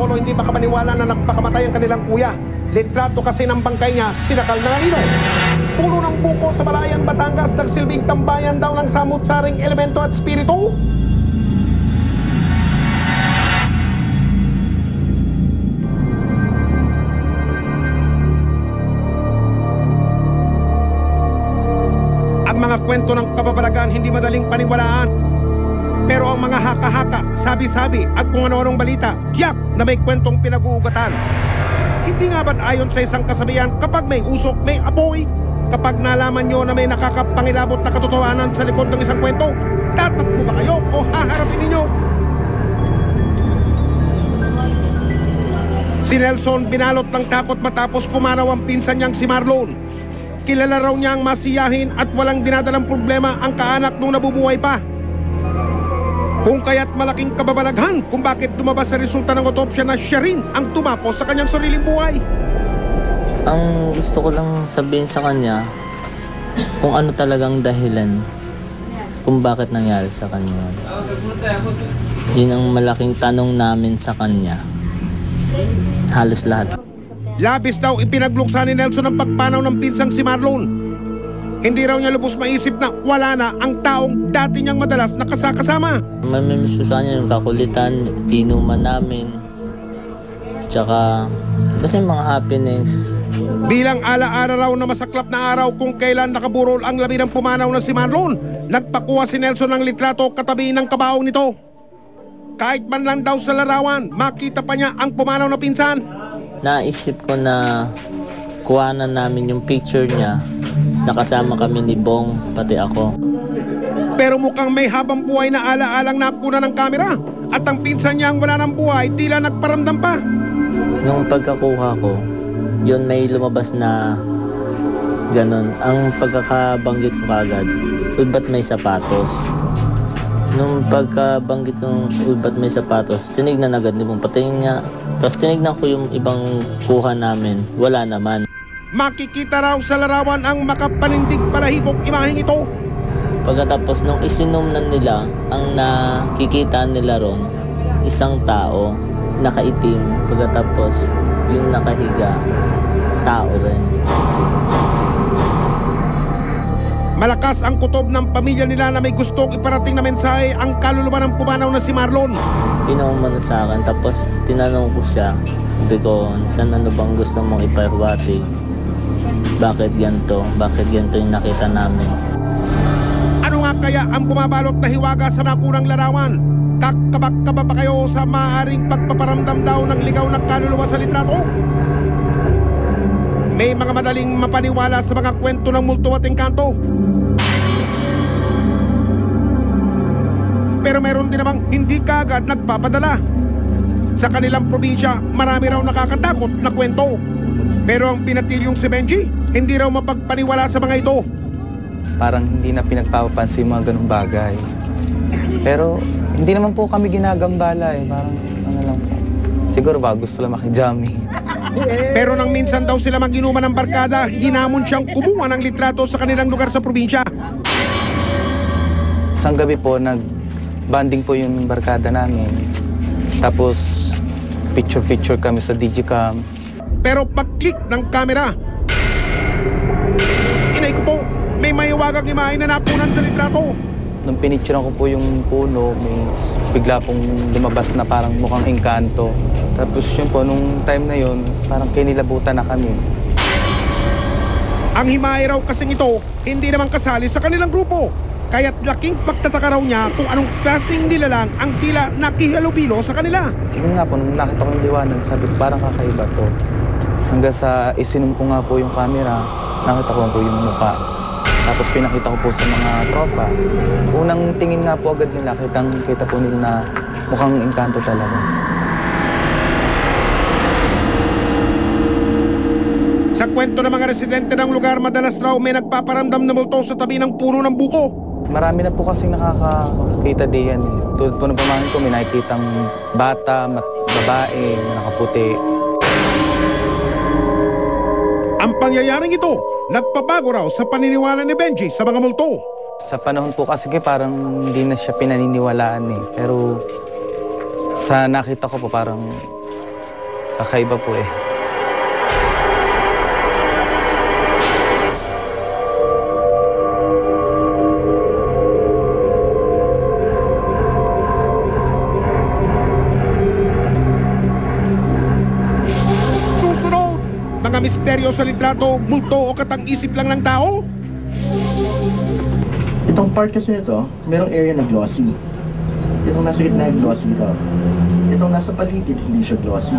lolo hindi makapaniwala na nagpakamatay ang kanilang kuya. Litrato kasi ng bangkay niya, sinakal na nino. Puno ng buko sa Balayan, Batangas, nagsilbing tambayan daw ng samut-saring elemento at spirito. Ang mga kwento ng kababalagan hindi madaling paniwalaan. Pero ang mga haka-haka, sabi-sabi at kung ano-anong balita, tiyak na may kwentong pinag-uugatan. Hindi nga ba't ayon sa isang kasabihan, kapag may usok, may apoy? Kapag nalaman nyo na may nakakapangilabot na katotohanan sa likod ng isang kwento, tatakbo ba kayo o haharapin ninyo? Si Nelson binalot ng takot matapos pumanaw ang pinsan niyang si Marlon. Kilala raw niyang masiyahin at walang dinadalang problema ang kaanak nung nabubuhay pa. Kung kaya't malaking kababalaghan kung bakit lumabas sa resulta ng otopsya na siya rin ang tumapos sa kanyang sariling buhay. Ang gusto ko lang sabihin sa kanya, kung ano talagang dahilan kung bakit nangyari sa kanya. Yun ang malaking tanong namin sa kanya. Halos lahat. Labis daw ipinagluksa ni Nelson ang pagpanaw ng pinsang si Marlon. Hindi raw niya lubos maisip na wala na ang taong dati niyang madalas nakasakasama. Mamimiss ko sa kanya yung kakulitan, inuman namin. Tsaka, kasi mga happiness. Bilang alaala raw na masaklap na araw kung kailan nakaburol ang labi ng pumanaw na si Marlon, nagpakuha si Nelson ng litrato katabi ng kabaong nito. Kahit man lang daw sa larawan, makita pa niya ang pumanaw na pinsan. Naisip ko na kuhanan namin yung picture niya. Nakasama kami ni Bong, pati ako. Pero mukhang may habang buhay na alaalang nakuna ng kamera. At ang pinsan niya ang wala ng buhay, tila nagparamdam pa. Nung pagkakuha ko, yun may lumabas na ganun. Ang pagkakabanggit ko kagad, ba't may sapatos? Nung pagkabanggit kong ba't may sapatos, tinignan agad ni Bong, patingin niya. Tapos tinignan ko yung ibang kuha namin, wala naman. Makikita raw sa larawan ang makapanindig palahibong imaheng ito. Pagkatapos nung isinumnan nila, ang nakikita nila ron, isang tao, nakaitim. Pagkatapos yung nakahiga, tao rin. Malakas ang kutob ng pamilya nila na may gustong iparating na mensahe ang kaluluwa ng pumanaw na si Marlon. Pinumano sa akin, tapos tinanong ko siya, sabi ko, saan ano bang gusto mong ipahiwatig? Bakit ganito? Bakit ganito yung nakita namin? Ano nga kaya ang bumabalot na hiwaga sa nakunang larawan? Kakabak-kaba pa kayo sa maaaring pagpaparamdam daw ng ligaw na kaluluwa sa litrato? May mga madaling mapaniwala sa mga kwento ng multo at engkanto. Pero meron din namang hindi kaagad nagpapadala. Sa kanilang probinsya, marami raw nakakatakot na kwento. Pero ang pinatilyong si Benji, hindi raw mapagpaniwala sa mga ito. Parang hindi na pinagpapapansin yung mga ganung bagay. Pero hindi naman po kami ginagambala eh. Parang ano lang po. Siguro ba gusto lang makijami. Pero nang minsan daw sila mag-inuman ng barkada, hinamon siyang kumuha ng litrato sa kanilang lugar sa probinsya. Isang gabi po, nag-banding po yung barkada namin. Tapos picture-picture kami sa Digicam. Pero pag-click ng camera, inay ko po, may mahiwagang imahe na napunan sa litrato. Nung pinicturean ko po yung puno, may bigla pong lumabas na parang mukhang engkanto. Tapos yun po, nung time na yun, parang kinilabutan na kami. Ang himahe raw kasing ito, hindi naman kasali sa kanilang grupo. Kaya't laking pagtataka raw niya kung anong klaseng nilalang ang tila nakihalubilo sa kanila. Yun nga po, nung nakita ko yung liwanag, sabi ko parang kakaiba to. Hanggang sa isinum ko nga po yung camera, nakita ko po yung mukha. Tapos pinakita ko po sa mga tropa. Unang tingin nga po agad nila, kita po nila na mukhang engkanto talaga. Sa kwento ng mga residente ng lugar, madalas raw may nagpaparamdam na multo sa tabi ng puno ng buko. Marami na po kasing nakakakita diyan eh. Tulad po ng pamangkin ko, may nakikitang bata, babae, nakaputi. Ang pangyayaring ito, nagpabago raw sa paniniwala ni Benji sa mga multo. Sa panahon po kasi parang hindi na siya pinaniniwalaan eh. Pero sa nakita ko po parang kakaiba po eh. Susunod, mga misteryo sa litrato, multo o katang-isip lang ng tao? Itong part kasi nito, merong area na glossy. Itong nasa gitna yung glossy daw. Itong nasa paligid, hindi siya glossy.